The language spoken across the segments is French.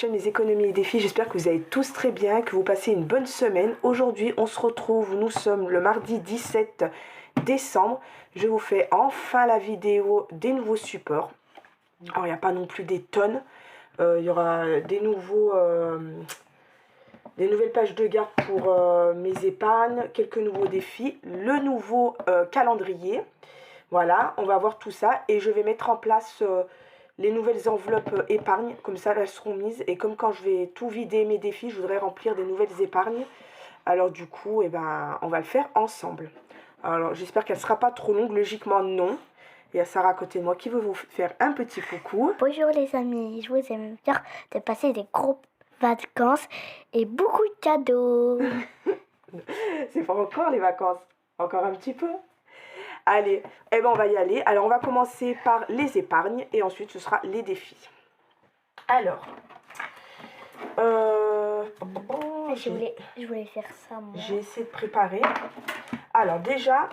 chaîne Mes économies et défis, j'espère que vous allez tous très bien, que vous passez une bonne semaine. Aujourd'hui on se retrouve, nous sommes le mardi 17 décembre. Je vous fais enfin la vidéo des nouveaux supports. Alors il n'y a pas non plus des tonnes, il y aura des nouvelles pages de garde pour mes épargnes, quelques nouveaux défis, le nouveau calendrier. Voilà, on va voir tout ça et je vais mettre en place les nouvelles enveloppes épargne, comme ça elles seront mises. Et comme quand je vais tout vider mes défis, je voudrais remplir des nouvelles épargnes. Alors du coup, eh ben, on va le faire ensemble. Alors j'espère qu'elle ne sera pas trop longue, logiquement non. Il y a Sarah à côté de moi qui veut vous faire un petit coucou. Bonjour les amis, je vous aime bien de passer des gros vacances et beaucoup de cadeaux. C'est pas encore les vacances, encore un petit peu. Allez, eh ben on va y aller. Alors on va commencer par les épargnes et ensuite ce sera les défis. Alors, je voulais faire ça moi. J'ai essayé de préparer. Alors déjà,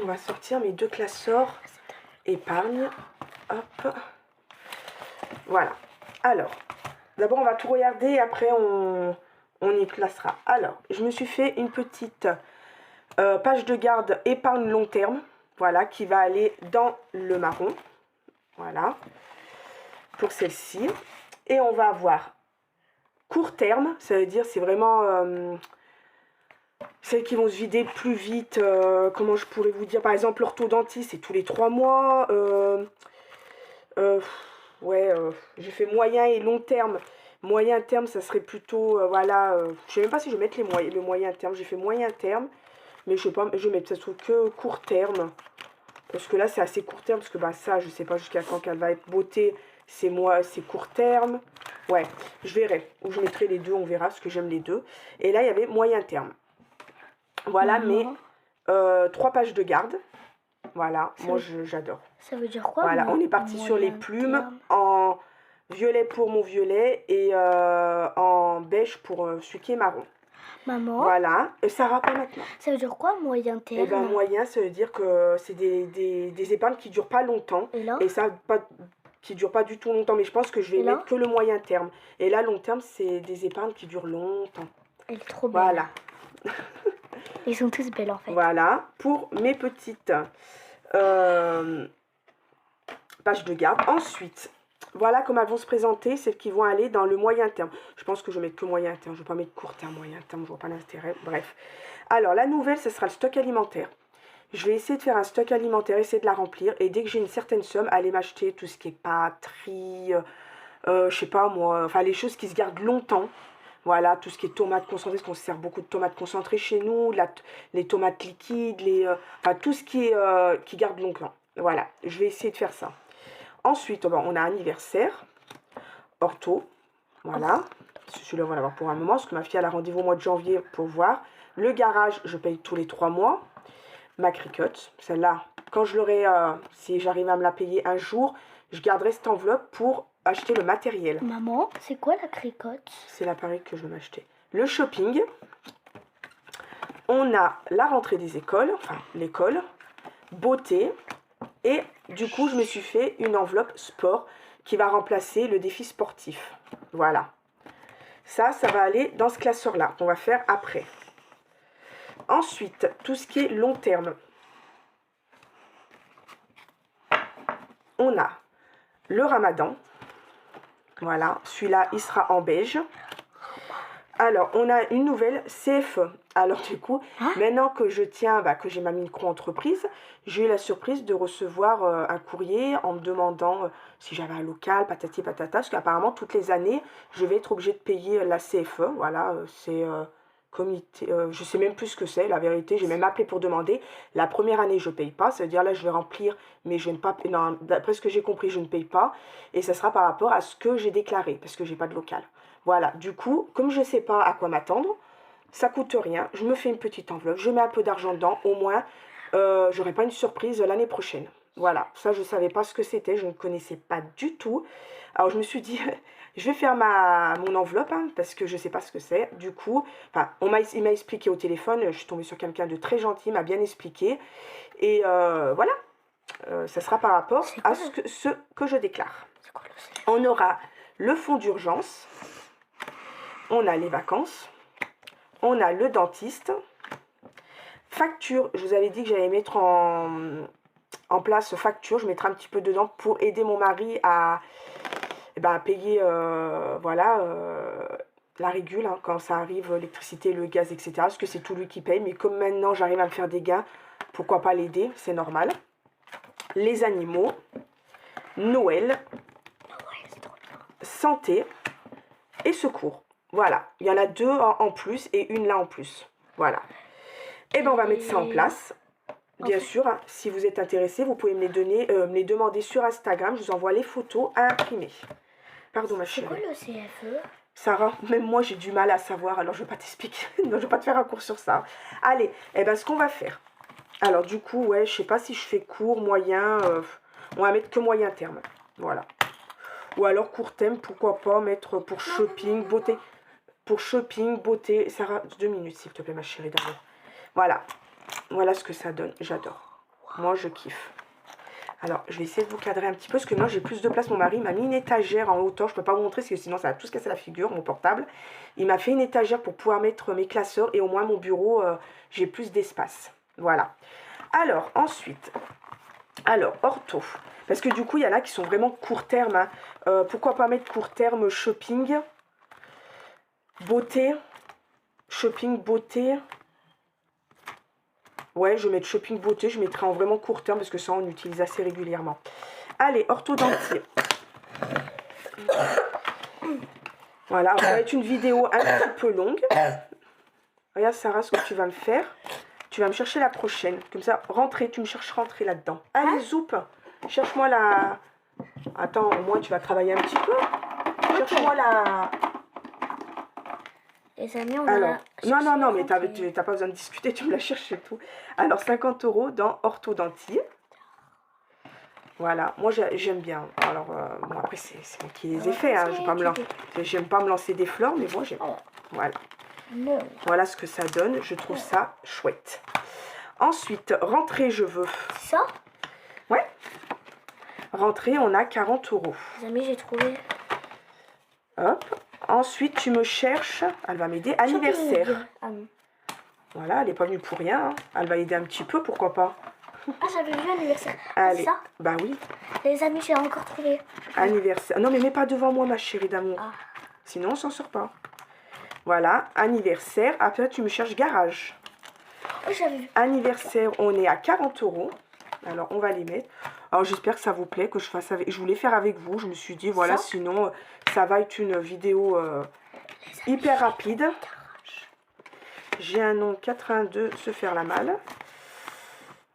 on va sortir mes deux classeurs épargne. Hop. Voilà. Alors, d'abord on va tout regarder et après on y placera. Alors, je me suis fait une petite page de garde épargne long terme. Voilà, qui va aller dans le marron. Voilà. Pour celle-ci. Et on va avoir court terme. Ça veut dire c'est vraiment celles qui vont se vider plus vite. Comment je pourrais vous dire? Par exemple, l'orthodontiste, c'est tous les 3 mois. J'ai fait moyen et long terme. Moyen terme, ça serait plutôt, voilà. Je sais même pas si je vais mettre le moyen terme. J'ai fait moyen terme. Mais je sais pas, je vais mettre ça que court terme. Parce que là, c'est assez court terme. Parce que bah, ça, je sais pas jusqu'à quand qu'elle va être beauté. C'est court terme. Ouais, je verrai. Ou je mettrai les deux, on verra. Parce que j'aime les deux. Et là, il y avait moyen terme. Voilà, mais 3 pages de garde. Voilà, moi j'adore. Ça veut dire quoi? Voilà, on est parti sur les plumes. En violet pour mon violet. Et en beige pour celui qui est marron. Maman. Voilà, Sarah, pas maintenant. Ça veut dire quoi moyen terme? Eh ben moyen, ça veut dire que c'est des épargnes qui durent pas longtemps. Et ça, qui durent pas du tout longtemps. Mais je pense que je vais mettre que le moyen terme. Et là, long terme, c'est des épargnes qui durent longtemps. Elle est trop belle. Voilà. Ils sont tous belles en fait. Voilà, pour mes petites pages de garde. Ensuite, voilà comment elles vont se présenter, celles qui vont aller dans le moyen terme. Je pense que je vais mettre que moyen terme, je ne vais pas mettre court terme, moyen terme, je vois pas l'intérêt. Bref. Alors, la nouvelle, ce sera le stock alimentaire. Je vais essayer de faire un stock alimentaire, essayer de la remplir. Et dès que j'ai une certaine somme, aller m'acheter tout ce qui est pâtes, riz, je sais pas moi, enfin les choses qui se gardent longtemps. Voilà, tout ce qui est tomates concentrées, parce qu'on se sert beaucoup de tomates concentrées chez nous, les tomates liquides, enfin tout ce qui garde longtemps. Voilà, je vais essayer de faire ça. Ensuite, on a anniversaire, ortho, voilà. Celui-là, on va l'avoir pour un moment, parce que ma fille elle a rendez-vous au mois de janvier pour voir. Le garage, je paye tous les 3 mois. Ma cricotte, celle-là, quand je l'aurai, si j'arrive à me la payer un jour, je garderai cette enveloppe pour acheter le matériel. Maman, c'est quoi la cricotte? C'est l'appareil que je veux m'acheter. Le shopping. On a la rentrée des écoles, enfin l'école, beauté. Et du coup, je me suis fait une enveloppe sport qui va remplacer le défi sportif. Voilà. Ça va aller dans ce classeur-là qu'on va faire après. Ensuite, tout ce qui est long terme. On a le ramadan. Voilà, celui-là, il sera en beige. Alors, on a une nouvelle CFE. Alors, du coup, maintenant que je tiens, que j'ai ma micro-entreprise, j'ai eu la surprise de recevoir un courrier en me demandant si j'avais un local, patati patata, parce qu'apparemment, toutes les années, je vais être obligée de payer la CFE. Voilà, c'est comité, je sais même plus ce que c'est, la vérité. J'ai même appelé pour demander. La première année, je ne paye pas. Ça veut dire, là, je vais remplir, mais je ne pas. Non, d'après ce que j'ai compris, je ne paye pas. Et ça sera par rapport à ce que j'ai déclaré, parce que j'ai pas de local. Voilà, du coup, comme je ne sais pas à quoi m'attendre, ça coûte rien. Je me fais une petite enveloppe, je mets un peu d'argent dedans. Au moins, j'aurai pas une surprise l'année prochaine. Voilà, ça, je ne savais pas ce que c'était. Je ne connaissais pas du tout. Alors, je me suis dit, je vais faire mon enveloppe, parce que je ne sais pas ce que c'est. Du coup, il m'a expliqué au téléphone. Je suis tombée sur quelqu'un de très gentil, il m'a bien expliqué. Et voilà, ça sera par rapport à ce que je déclare. On aura le fonds d'urgence. on a les vacances, on a le dentiste, facture, je vous avais dit que j'allais mettre en place facture, je mettrai un petit peu dedans pour aider mon mari à payer voilà, la régule hein, quand ça arrive, l'électricité, le gaz, etc. Parce que c'est tout lui qui paye, mais comme maintenant j'arrive à me faire des gains, pourquoi pas l'aider, c'est normal. Les animaux, Noël, santé et secours. Voilà, il y en a 2 en plus et une là en plus. Voilà. Et bien on va mettre ça en place. Bien sûr, hein, si vous êtes intéressé, vous pouvez me les donner, me les demander sur Instagram. Je vous envoie les photos à imprimer. Pardon ma chérie. C'est quoi le CFE? Sarah, même moi j'ai du mal à savoir, alors je vais pas t'expliquer. Non, je vais pas te faire un cours sur ça. Allez, et ben ce qu'on va faire. Alors du coup, ouais, je sais pas si je fais court, moyen. On va mettre que moyen terme. Voilà. Ou alors court terme, pourquoi pas mettre pour shopping, beauté. Pour shopping, beauté. Sarah, 2 minutes s'il te plaît ma chérie d'abord. Voilà. Voilà ce que ça donne. J'adore. Moi je kiffe. Alors, je vais essayer de vous cadrer un petit peu, parce que moi, j'ai plus de place. Mon mari m'a mis une étagère en hauteur. Je ne peux pas vous montrer, parce que sinon, ça va tout se casser la figure, mon portable. Il m'a fait une étagère pour pouvoir mettre mes classeurs. Et au moins, mon bureau, j'ai plus d'espace. Voilà. Alors, ensuite, ortho. Parce que du coup, il y en a qui sont vraiment court terme. Hein. Pourquoi pas mettre court terme shopping, beauté, shopping, beauté. Ouais, je vais mettre shopping beauté, je mettrai en vraiment court terme parce que ça, on utilise assez régulièrement. Allez, orthodontie. Voilà, ça va être une vidéo un petit peu longue. Regarde, Sarah, ce que tu vas me faire. Tu vas me chercher la prochaine. Comme ça, rentrer, tu me cherches rentrer là-dedans. Allez, Zoup, cherche-moi la... Attends, au moins, tu vas travailler un petit peu. Cherche-moi la... Les amis, on Alors, va... non, mais t'as pas besoin de discuter, tu me la cherches et tout. Alors, 50 € dans orthodontie. Voilà, moi j'aime bien. Alors, bon, après, c'est moi qui les ai fait. Hein. J'aime pas me lancer des fleurs, mais moi j'aime. Voilà. Voilà ce que ça donne. Je trouve ça chouette. Ensuite, rentrée, je veux. Ça? Ouais. Rentrée, on a 40 €. Les amis, j'ai trouvé. Hop. Ensuite, tu me cherches. Elle va m'aider. Anniversaire. Voilà, elle n'est pas venue pour rien. Hein. Elle va aider un petit peu, pourquoi pas. Ah, j'avais vu anniversaire. Allez. Ça? Bah oui. Les amis, j'ai encore trouvé. Anniversaire. Non, mais mets pas devant moi, ma chérie d'amour. Ah. Sinon, on s'en sort pas. Voilà, anniversaire. Après, tu me cherches garage. Oh, j'avais vu. Anniversaire, on est à 40 €. Alors, on va les mettre. Alors, j'espère que ça vous plaît, que je fasse avec... Je voulais faire avec vous. Je me suis dit, voilà, sinon, ça va être une vidéo hyper rapide. J'ai un nom 82, se faire la malle.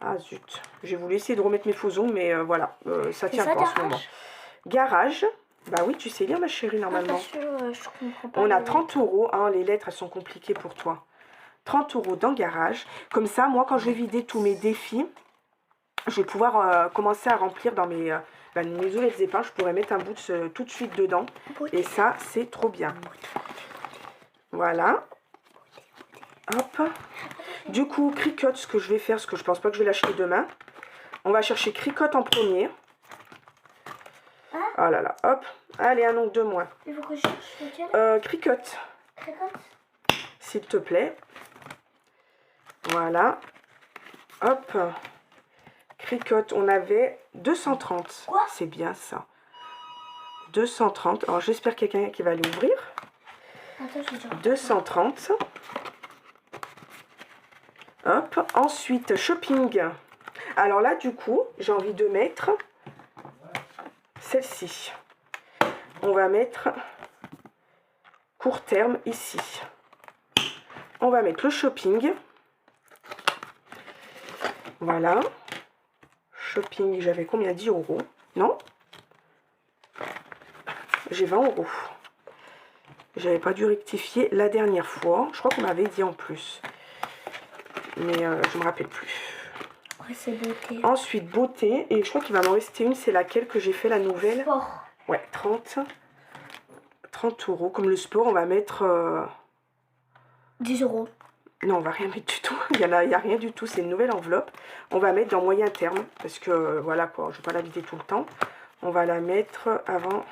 Ah, zut. J'ai voulu essayer de remettre mes faux ongles, mais voilà, ça tient pas en ce moment. Garage. Bah oui, tu sais lire, ma chérie, normalement. Je comprends pas. On a 30 €. Hein, les lettres, elles sont compliquées pour toi. 30 € dans garage. Comme ça, moi, quand je vais vider tous mes défis, je vais pouvoir commencer à remplir dans mes nouvelles épingles. Je pourrais mettre un bout tout de suite dedans. Et ça, c'est trop bien. Voilà. Hop. Du coup, Cricut, ce que je vais faire, parce que je pense pas que je vais l'acheter demain. On va chercher Cricut en premier. Oh là là, hop. Allez, un ongle de moins. Il faut que je cherche lequel? Cricut. Cricut? S'il te plaît. Voilà. Hop. Cricut, on avait 230. C'est bien ça. 230. Alors, j'espère qu'il y a quelqu'un qui va aller ouvrir. Attends, 230. Hop. Ensuite, shopping. Alors là, du coup, j'ai envie de mettre celle-ci. On va mettre court terme ici. On va mettre le shopping. Voilà. Shopping, j'avais combien? 10 €. Non? J'ai 20 €. J'avais pas dû rectifier la dernière fois. Je crois qu'on m'avait dit en plus. Mais je me rappelle plus. Ouais, c'est beauté. Ensuite, beauté. Et je crois qu'il va m'en rester une. C'est laquelle que j'ai fait la nouvelle? Sport. Ouais, 30 €. Comme le sport, on va mettre... 10 €. Non, on va rien mettre du tout. Il y a rien du tout. C'est une nouvelle enveloppe. On va mettre dans moyen terme. Parce que, voilà quoi, je ne vais pas la vider tout le temps. On va la mettre avant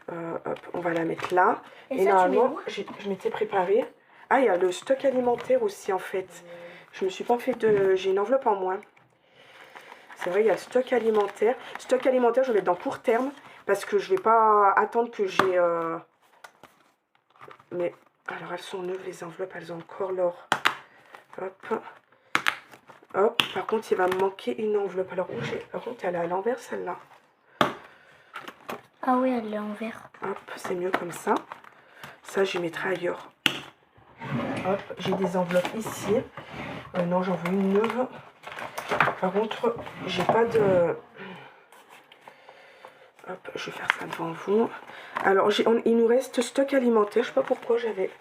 Hop, on va la mettre là. Et Et ça, tu mets normalement, où? je m'étais préparée. Ah, il y a le stock alimentaire aussi, en fait. Je me suis pas fait de... J'ai une enveloppe en moins. C'est vrai, il y a le stock alimentaire. Stock alimentaire, je vais mettre dans court terme. Parce que je vais pas attendre que j'ai... Mais, alors, elles sont neuves, les enveloppes. Elles ont encore leur... Hop. Hop. Par contre, il va me manquer une enveloppe. Alors, où j'ai... Par contre, elle est à l'envers, celle-là. Ah oui, elle est en vert. Hop, c'est mieux comme ça. Ça, j'y mettrai ailleurs. Hop, j'ai des enveloppes ici. Non, j'en veux une neuve. Par contre, j'ai pas de... Hop, je vais faire ça devant vous. Alors, il nous reste stock alimentaire. Je sais pas pourquoi j'avais...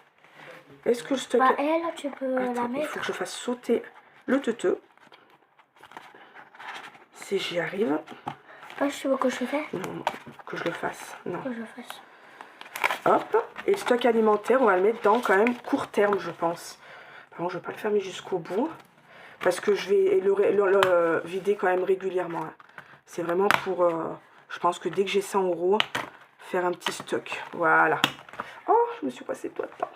Est-ce que le stock... Bah, elle, tu peux la Attends, il mettre. faut que je fasse sauter le teuteux. Si j'y arrive. Pas tu veux que je fais? Non, que je le fasse. Non. Que je fasse. Hop, et le stock alimentaire, on va le mettre dans quand même court terme, je pense. Par contre, je ne vais pas le fermer jusqu'au bout. Parce que je vais le vider quand même régulièrement. Hein. C'est vraiment pour, je pense que dès que j'ai 100 €, faire un petit stock. Voilà. Oh, je me suis passé toi de temps.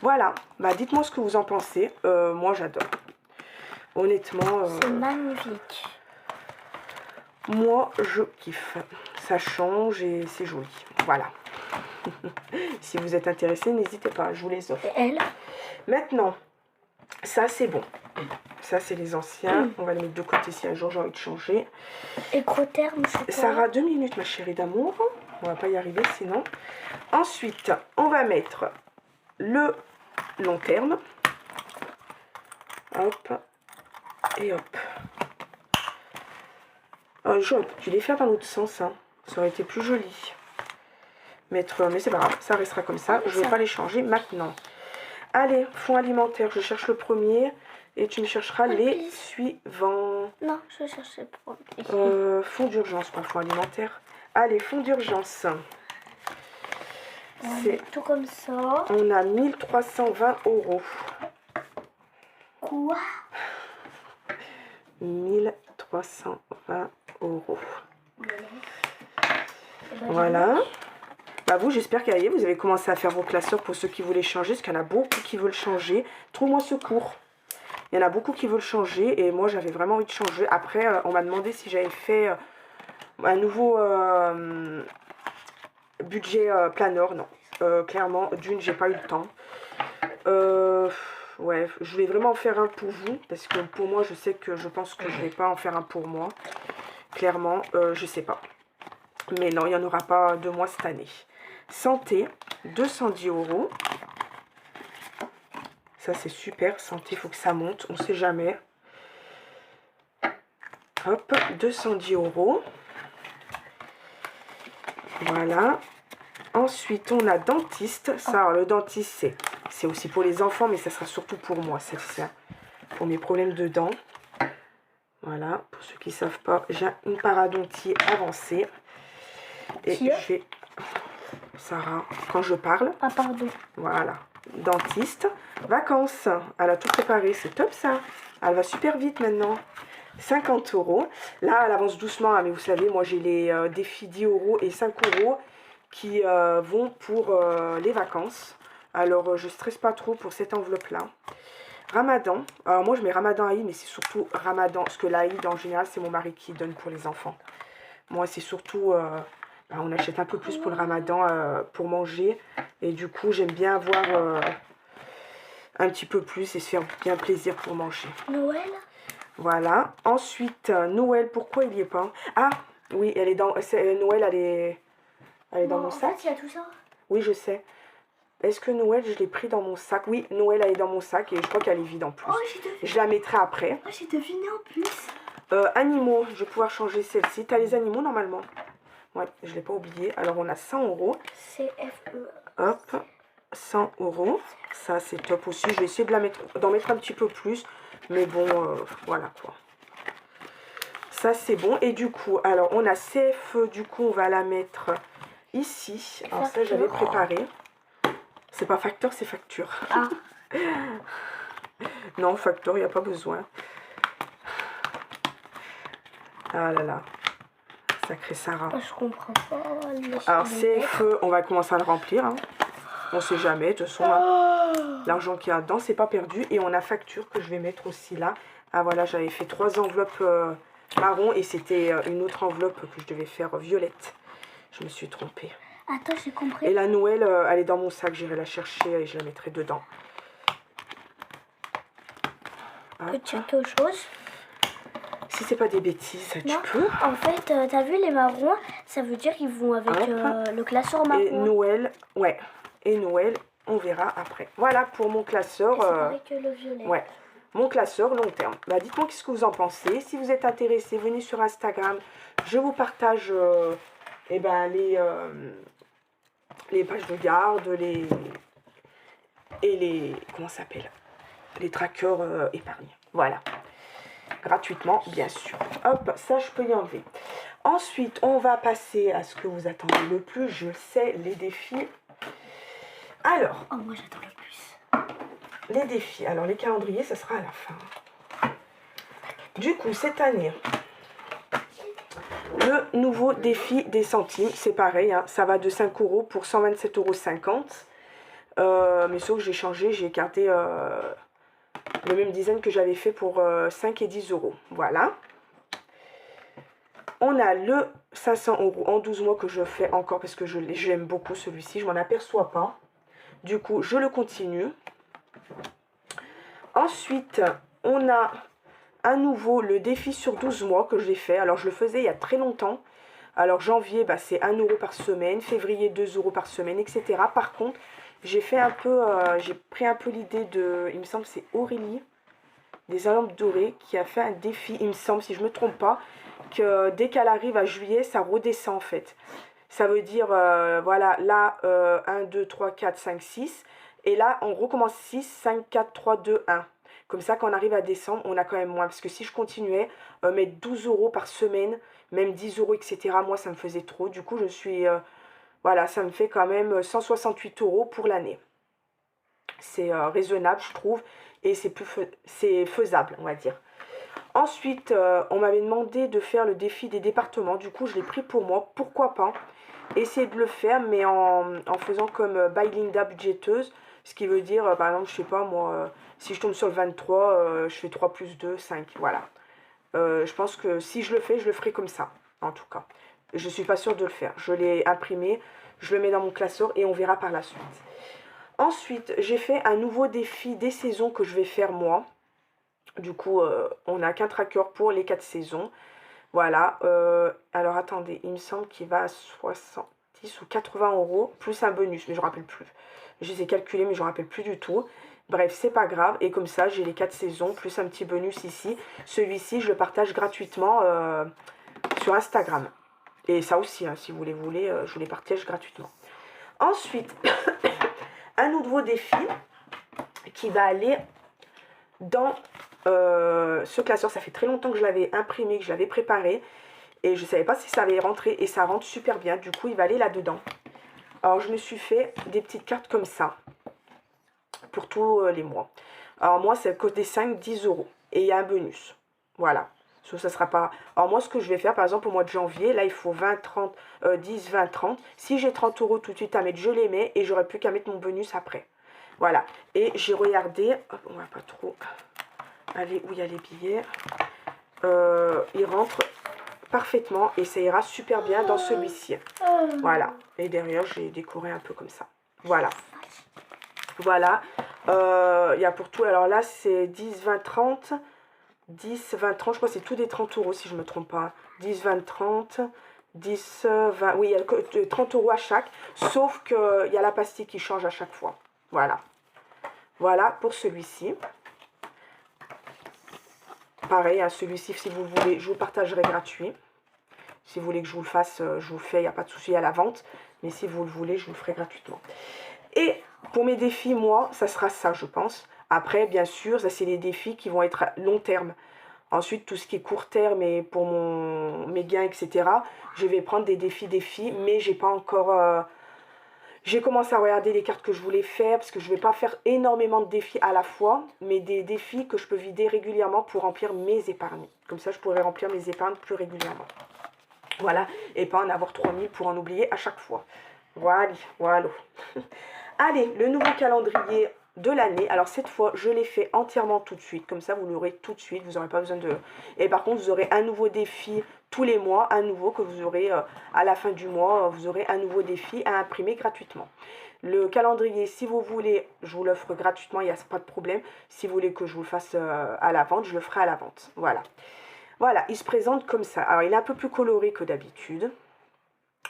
Voilà, bah dites-moi ce que vous en pensez. Moi, j'adore. Honnêtement... C'est magnifique. Moi, je kiffe. Ça change et c'est joli. Voilà. Si vous êtes intéressé, n'hésitez pas, je vous les offre. Et elle? Maintenant, ça c'est bon. Ça c'est les anciens. On va les mettre de côté si un jour j'ai envie de changer. Et gros terme, c'est quoi? Sarah, 2 minutes ma chérie d'amour. On va pas y arriver sinon. Ensuite, on va mettre le long terme. Hop. Et hop. J'aurais dû les faire dans l'autre sens. Hein. Ça aurait été plus joli. Mais c'est pas grave, ça restera comme ça. Je ne vais pas les changer maintenant. Allez, fonds alimentaire, je cherche le premier et tu me chercheras les suivants. Non, je cherchais pour lui. Fonds d'urgence, pas fonds alimentaire. Allez, fonds d'urgence. C'est tout comme ça. On a 1320 €. Quoi? 1320 €. Voilà. Bah vous, j'espère qu'à vous avez commencé à faire vos classeurs pour ceux qui voulaient changer, parce qu'il y en a beaucoup qui veulent changer. Trouve-moi secours. Il y en a beaucoup qui veulent changer et moi j'avais vraiment envie de changer. Après, on m'a demandé si j'avais fait un nouveau budget planeur. Non, clairement, d'une, j'ai pas eu le temps. Ouais, je voulais vraiment en faire un pour vous, parce que pour moi, je pense que je vais pas en faire un pour moi. Clairement, je sais pas. Mais non, il n'y en aura pas de moi cette année. Santé, 210 €. Ça, c'est super. Santé, il faut que ça monte. On ne sait jamais. Hop, 210 €. Voilà. Ensuite, on a dentiste. Ça, alors, le dentiste, c'est aussi pour les enfants, mais ça sera surtout pour moi, celle-ci. Pour mes problèmes de dents. Voilà. Pour ceux qui ne savent pas, j'ai une parodontie avancée. Et je vais... Sarah, quand je parle. Ah, pardon. Voilà. Dentiste. Vacances. Elle a tout préparé. C'est top, ça. Elle va super vite, maintenant. 50 €. Là, elle avance doucement. Hein, mais vous savez, moi, j'ai les défis 10 € et 5 € qui vont pour les vacances. Alors, je stresse pas trop pour cette enveloppe-là. Ramadan. Alors, moi, je mets Ramadan Aïd, mais c'est surtout Ramadan. Parce que l'Aïd, en général, c'est mon mari qui donne pour les enfants. Moi, c'est surtout... on achète un peu plus pour le Ramadan pour manger. Et du coup, j'aime bien avoir un petit peu plus et se faire bien plaisir pour manger. Noël? Voilà. Ensuite, Noël, pourquoi il n'y est pas? Ah, oui, elle est dans... Noël, elle est dans mon sac. En fait, il y a tout ça. Oui, je sais. Est-ce que Noël, je l'ai pris dans mon sac? Oui, Noël, elle est dans mon sac et je crois qu'elle est vide en plus. Je la mettrai après. Oh, j'ai deviné en plus. Animaux, je vais pouvoir changer celle-ci. Tu as les animaux normalement? Ouais, je ne l'ai pas oublié. Alors, on a 100 €. CFE. Hop, 100 €. Ça, c'est top aussi. Je vais essayer d'en mettre un petit peu plus. Mais bon, voilà quoi. Ça, c'est bon. Et du coup, alors, on a CFE. Du coup, on va la mettre ici. Alors, ça, j'avais préparé. C'est pas facteur, c'est facture. Ah. Non, facteur, il n'y a pas besoin. Ah là là. Sacré Sarah. Je comprends pas. Alors, CFE, on va commencer à le remplir. Hein. On sait jamais. De toute façon, hein, l'argent qu'il y a dedans, c'est pas perdu. Et on a facture que je vais mettre aussi là. Ah voilà, j'avais fait 3 enveloppes marron et c'était une autre enveloppe que je devais faire violette. Je me suis trompée. Attends, j'ai compris. Et la Noël, elle est dans mon sac. J'irai la chercher et je la mettrai dedans. Petite chose. Si c'est pas des bêtises, tu peux. En fait, t'as vu les marrons, ça veut dire qu'ils vont avec le classeur marron. Et Noël, ouais. Et Noël, on verra après. Voilà pour mon classeur. C'est pareil que le violet. Ouais. Mon classeur long terme. Bah, dites-moi qu'est-ce que vous en pensez. Si vous êtes intéressé, venez sur Instagram. Je vous partage les pages de garde, les comment ça s'appelle, les trackers épargne. Voilà. Gratuitement, bien sûr. Hop, ça je peux y enlever. Ensuite, on va passer à ce que vous attendez le plus. Je sais, les défis. Alors. Oh, moi j'attends le plus. Les défis. Alors, les calendriers, ça sera à la fin. Du coup, cette année, le nouveau défi des centimes, c'est pareil. Hein, ça va de 5 € pour 127,50 €. Mais sauf que j'ai changé, j'ai gardé le même design que j'avais fait pour 5 et 10 €. Voilà. On a le 500 € en 12 mois que je fais encore parce que j'aime beaucoup celui-ci. Je m'en aperçois pas. Du coup, je le continue. Ensuite, on a à nouveau le défi sur 12 mois que j'ai fait. Alors, je le faisais il y a très longtemps. Alors, janvier, bah, c'est 1 € par semaine. Février, 2 € par semaine, etc. Par contre, j'ai fait un peu, j'ai pris un peu l'idée de, il me semble que c'est Aurélie, des Olympiques dorées, qui a fait un défi, il me semble, si je ne me trompe pas, que dès qu'elle arrive à juillet, ça redescend en fait. Ça veut dire, voilà, là, 1, 2, 3, 4, 5, 6. Et là, on recommence 6, 5, 4, 3, 2, 1. Comme ça, quand on arrive à décembre, on a quand même moins. Parce que si je continuais, mettre 12 € par semaine, même 10 €, etc., moi, ça me faisait trop. Du coup, je suis... voilà, ça me fait quand même 168 € pour l'année. C'est raisonnable, je trouve. Et c'est faisable, on va dire. Ensuite, on m'avait demandé de faire le défi des départements. Du coup, je l'ai pris pour moi. Pourquoi pas essayer de le faire, mais en faisant comme by Linda budgéteuse. Ce qui veut dire, par exemple, je sais pas moi, si je tombe sur le 23, je fais 3 plus 2, 5. Voilà. Je pense que si je le fais, je le ferai comme ça, en tout cas. Je ne suis pas sûre de le faire. Je l'ai imprimé, je le mets dans mon classeur et on verra par la suite. Ensuite, j'ai fait un nouveau défi des saisons que je vais faire moi. Du coup, on n'a qu'un tracker pour les 4 saisons. Voilà. Alors, attendez, il me semble qu'il va à 70 ou 80 € plus un bonus, mais je ne me rappelle plus. Je les ai calculés, mais je ne me rappelle plus du tout. Bref, c'est pas grave. Et comme ça, j'ai les 4 saisons, plus un petit bonus ici. Celui-ci, je le partage gratuitement sur Instagram. Et ça aussi, hein, si vous les voulez, je vous les partage gratuitement. Ensuite, un nouveau défi qui va aller dans ce classeur. Ça fait très longtemps que je l'avais imprimé, que je l'avais préparé. Et je ne savais pas si ça allait rentrer. Et ça rentre super bien. Du coup, il va aller là-dedans. Alors, je me suis fait des petites cartes comme ça. Pour tous les mois. Alors, moi, c'est le côté 5, 10 €. Et il y a un bonus. Voilà. Ça sera pas... Alors, moi, ce que je vais faire, par exemple, au mois de janvier, là, il faut 20, 30, 10, 20, 30. Si j'ai 30 € tout de suite à mettre, je les mets. Et j'aurai plus qu'à mettre mon bonus après. Voilà. Et j'ai regardé... Hop, on va pas trop... Allez, où il y a les billets. Ils rentrent parfaitement. Et ça ira super bien dans celui-ci. Voilà. Et derrière, j'ai décoré un peu comme ça. Voilà. Voilà. Il y a pour tout. Alors là, c'est 10, 20, 30. 10, 20, 30. Je crois que c'est tout des 30 € si je ne me trompe pas. 10, 20, 30. 10, 20. Oui, il y a 30 € à chaque. Sauf qu'il y a la pastille qui change à chaque fois. Voilà. Voilà pour celui-ci. Pareil, hein, celui-ci, si vous voulez, je vous partagerai gratuit. Si vous voulez que je vous le fasse, je vous le fais. Il n'y a pas de souci à la vente. Mais si vous le voulez, je vous le ferai gratuitement. Et pour mes défis, moi, ça sera ça, je pense. Après, bien sûr, ça, c'est les défis qui vont être à long terme. Ensuite, tout ce qui est court terme et pour mes gains, etc., je vais prendre des défis, mais j'ai pas encore... j'ai commencé à regarder les cartes que je voulais faire, parce que je ne vais pas faire énormément de défis à la fois, mais des défis que je peux vider régulièrement pour remplir mes épargnes. Comme ça, je pourrai remplir mes épargnes plus régulièrement. Voilà, et pas en avoir 3000 pour en oublier à chaque fois. Voilà, voilà. Allez, le nouveau calendrier de l'année. Alors cette fois, je l'ai fait entièrement tout de suite. Comme ça, vous l'aurez tout de suite. Vous n'aurez pas besoin de... Et par contre, vous aurez un nouveau défi tous les mois. Un nouveau que vous aurez à la fin du mois. Vous aurez un nouveau défi à imprimer gratuitement. Le calendrier, si vous voulez, je vous l'offre gratuitement. Il n'y a pas de problème. Si vous voulez que je vous le fasse à la vente, je le ferai à la vente. Voilà. Voilà, il se présente comme ça. Alors, il est un peu plus coloré que d'habitude.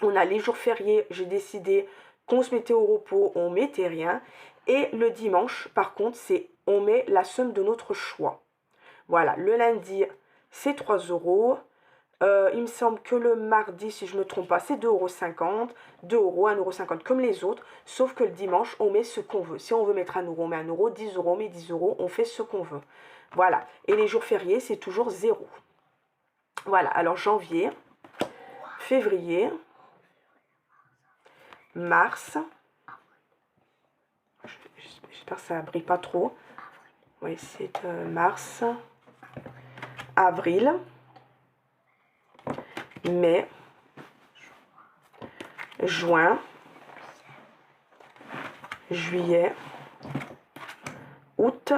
On a les jours fériés, j'ai décidé qu'on se mettait au repos, on mettait rien. Et le dimanche, par contre, c'est on met la somme de notre choix. Voilà, le lundi, c'est 3 euros. Il me semble que le mardi, si je ne me trompe pas, c'est 2,50 €. 2 euros, 1,50 € comme les autres. Sauf que le dimanche, on met ce qu'on veut. Si on veut mettre 1 euro, on met 1 euro. 10 euros, on met 10 euros. On fait ce qu'on veut. Voilà. Et les jours fériés, c'est toujours 0. Voilà, alors janvier, février, mars, j'espère que ça ne brille pas trop, oui c'est mars, avril, mai, juin, juillet, août,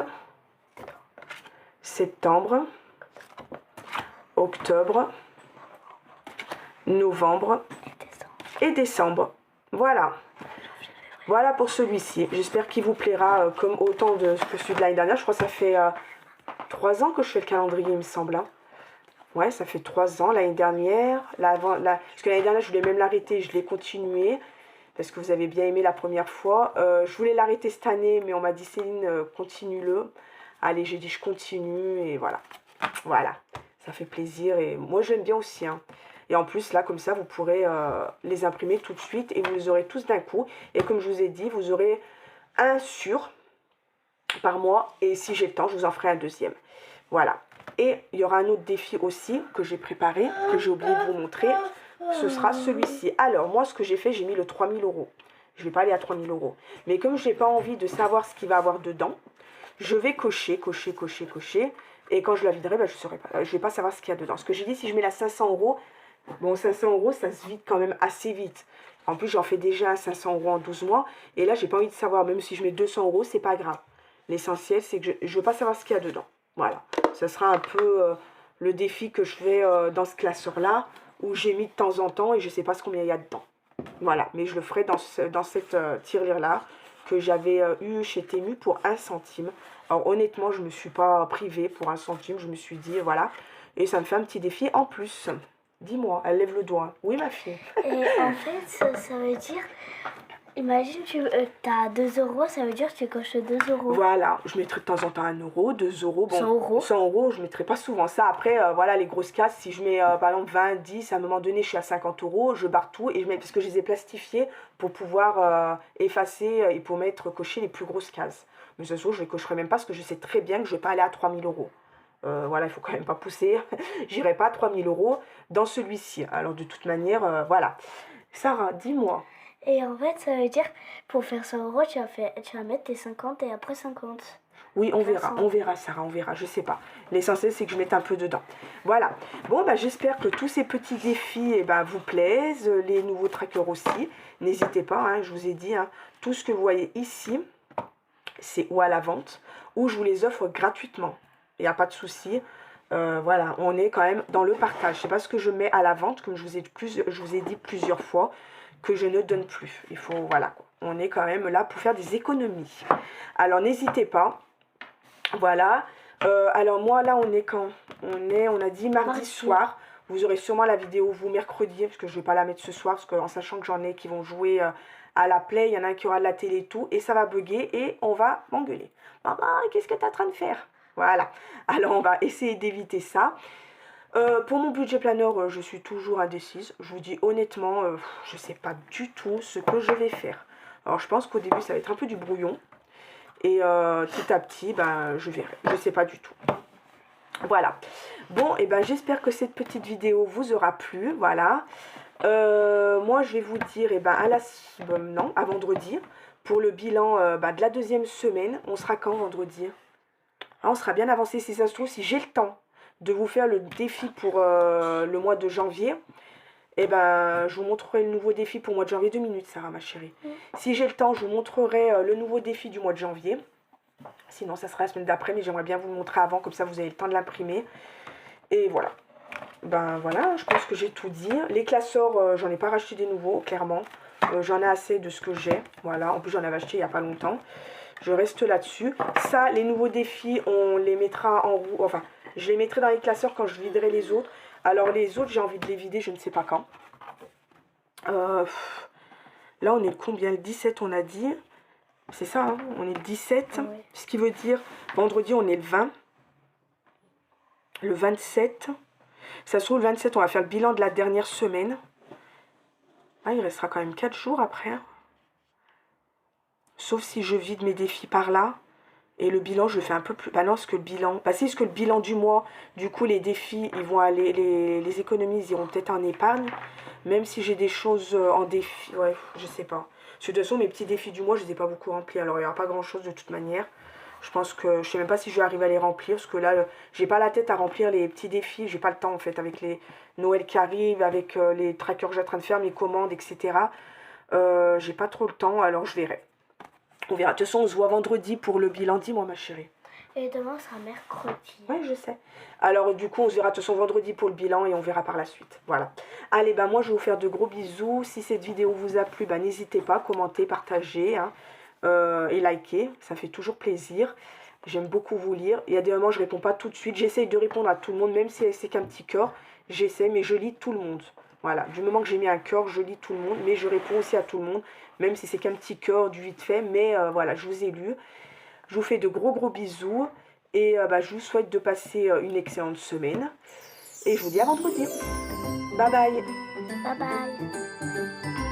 septembre, octobre, novembre et décembre. Voilà. Voilà pour celui-ci. J'espère qu'il vous plaira comme autant que celui de l'année dernière. Je crois que ça fait 3 ans que je fais le calendrier, il me semble. Hein. Ouais, ça fait 3 ans. L'année dernière, parce que l'année dernière, je voulais même l'arrêter. Je l'ai continué parce que vous avez bien aimé la première fois. Je voulais l'arrêter cette année, mais on m'a dit, Céline, continue-le. Allez, j'ai dit, je continue et voilà. Voilà. Ça fait plaisir et moi, j'aime bien aussi. Hein. Et en plus, là, comme ça, vous pourrez les imprimer tout de suite et vous les aurez tous d'un coup. Et comme je vous ai dit, vous aurez un par mois. Et si j'ai le temps, je vous en ferai un deuxième. Voilà. Et il y aura un autre défi aussi que j'ai préparé, que j'ai oublié de vous montrer. Ce sera celui-ci. Alors, moi, ce que j'ai fait, j'ai mis le 3000 €. Je ne vais pas aller à 3000 €. Mais comme je n'ai pas envie de savoir ce qu'il va y avoir dedans, je vais cocher, cocher, cocher, cocher. Et quand je la viderai, je ne vais pas savoir ce qu'il y a dedans. Ce que j'ai dit, si je mets la 500 €, bon, 500 €, ça se vide quand même assez vite. En plus, j'en fais déjà 500 € en 12 mois. Et là, j'ai pas envie de savoir. Même si je mets 200 €, c'est pas grave. L'essentiel, c'est que je ne veux pas savoir ce qu'il y a dedans. Voilà. Ce sera un peu le défi que je fais dans ce classeur-là, où j'ai mis de temps en temps et je ne sais pas combien il y a dedans. Voilà. Mais je le ferai dans cette tirelire-là que j'avais eu chez Temu pour 1 centime. Alors, honnêtement, je ne me suis pas privée pour 1 centime. Je me suis dit, voilà. Et ça me fait un petit défi en plus. Dis-moi, elle lève le doigt. Oui, ma fille. Et en fait, ça veut dire, imagine, tu as 2 €, ça veut dire que tu coches 2 €. Voilà, je mettrai de temps en temps 1 euro, 2 euros. Bon, 100 €. 100 €, je ne mettrai pas souvent ça. Après, voilà, les grosses cases, si je mets par exemple 20, 10, à un moment donné, je suis à 50 €, je barre tout et je mets, parce que je les ai plastifiés pour pouvoir effacer et pour cocher les plus grosses cases. Mais ce soir, je ne les cocherai même pas parce que je sais très bien que je ne vais pas aller à 3000 €. Voilà, il faut quand même pas pousser. J'irai pas à 3000 € dans celui-ci. Alors, de toute manière, voilà. Sarah, dis-moi. Et en fait, ça veut dire, pour faire 100 €, tu vas mettre tes 50 et après 50. Oui, on verra, Sarah, on verra, je sais pas. L'essentiel, c'est que je mette un peu dedans. Voilà. Bon, bah, j'espère que tous ces petits défis vous plaisent, les nouveaux trackers aussi. N'hésitez pas, hein, je vous ai dit, hein, tout ce que vous voyez ici, c'est ou à la vente, ou je vous les offre gratuitement. Il n'y a pas de souci. Voilà, on est quand même dans le partage. C'est pas ce que je mets à la vente, comme je vous ai dit plusieurs fois, que je ne donne plus. Il faut, voilà, quoi. On est quand même là pour faire des économies. Alors, n'hésitez pas. Voilà. Alors, moi, là, on est quand? On a dit mardi soir. Vous aurez sûrement la vidéo, vous, mercredi, parce que je ne vais pas la mettre ce soir, parce qu'en sachant que j'en ai qui vont jouer à la play, il y en a un qui aura de la télé et tout, et ça va bugger, et on va m'engueuler. Maman, qu'est-ce que tu es en train de faire? Voilà. Alors, on va essayer d'éviter ça. Pour mon budget planeur, je suis toujours indécise. Je vous dis honnêtement, je ne sais pas du tout ce que je vais faire. Alors, je pense qu'au début, ça va être un peu du brouillon. Et petit à petit, je verrai. Je ne sais pas du tout. Voilà. Bon, et j'espère que cette petite vidéo vous aura plu. Voilà. Moi, je vais vous dire, à vendredi. Pour le bilan de la 2e semaine. On sera quand vendredi? On sera bien avancé si ça se trouve, si j'ai le temps de vous faire le défi pour le mois de janvier. Et ben, je vous montrerai le nouveau défi pour le mois de janvier. 2 minutes, Sarah, ma chérie. Si j'ai le temps, je vous montrerai le nouveau défi du mois de janvier. Sinon, ça sera la semaine d'après, mais j'aimerais bien vous le montrer avant, comme ça vous avez le temps de l'imprimer. Et voilà. Ben voilà, je pense que j'ai tout dit. Les classeurs, j'en ai pas racheté des nouveaux, clairement. J'en ai assez de ce que j'ai. Voilà, en plus j'en avais acheté il n'y a pas longtemps. Je reste là-dessus. Ça, les nouveaux défis, on les mettra en roue. Enfin, je les mettrai dans les classeurs quand je viderai les autres. Alors les autres, j'ai envie de les vider, je ne sais pas quand. Là, on est combien? Le 17, on a dit. C'est ça, hein, on est le 17. Oui. Ce qui veut dire, vendredi, on est le 20. Le 27. Ça se trouve, le 27, on va faire le bilan de la dernière semaine. Ah, il restera quand même 4 jours après. Hein. Sauf si je vide mes défis par là. Et le bilan, je le fais un peu plus... Bah non, parce que le bilan... Bah si, parce que le bilan du mois, du coup, les défis, ils vont aller... Les économies, ils iront peut-être en épargne. Même si j'ai des choses en défi... Ouais, je sais pas. Parce que de toute façon, mes petits défis du mois, je les ai pas beaucoup remplis. Alors, il n'y aura pas grand-chose de toute manière. Je pense que... Je sais même pas si je vais arriver à les remplir. Parce que là, j'ai pas la tête à remplir les petits défis. J'ai pas le temps, en fait, avec les Noël qui arrivent, avec les trackers que j'ai en train de faire, mes commandes, etc. J'ai pas trop le temps, alors je verrai. On verra. De toute façon, on se voit vendredi pour le bilan. Dis-moi, ma chérie. Et demain, c'est un mercredi. Oui, je sais. Alors, du coup, on se verra de toute façon vendredi pour le bilan et on verra par la suite. Voilà. Allez, bah moi, je vais vous faire de gros bisous. Si cette vidéo vous a plu, bah n'hésitez pas à commenter, partager hein, et liker. Ça fait toujours plaisir. J'aime beaucoup vous lire. Il y a des moments, je réponds pas tout de suite. J'essaye de répondre à tout le monde, même si c'est qu'un petit cœur. J'essaie, mais je lis tout le monde. Voilà. Du moment que j'ai mis un cœur, je lis tout le monde. Mais je réponds aussi à tout le monde, même si c'est qu'un petit cœur du vite fait. Mais voilà, je vous ai lu. Je vous fais de gros bisous. Et bah, je vous souhaite de passer une excellente semaine. Et je vous dis à vendredi. Bye bye. Bye bye.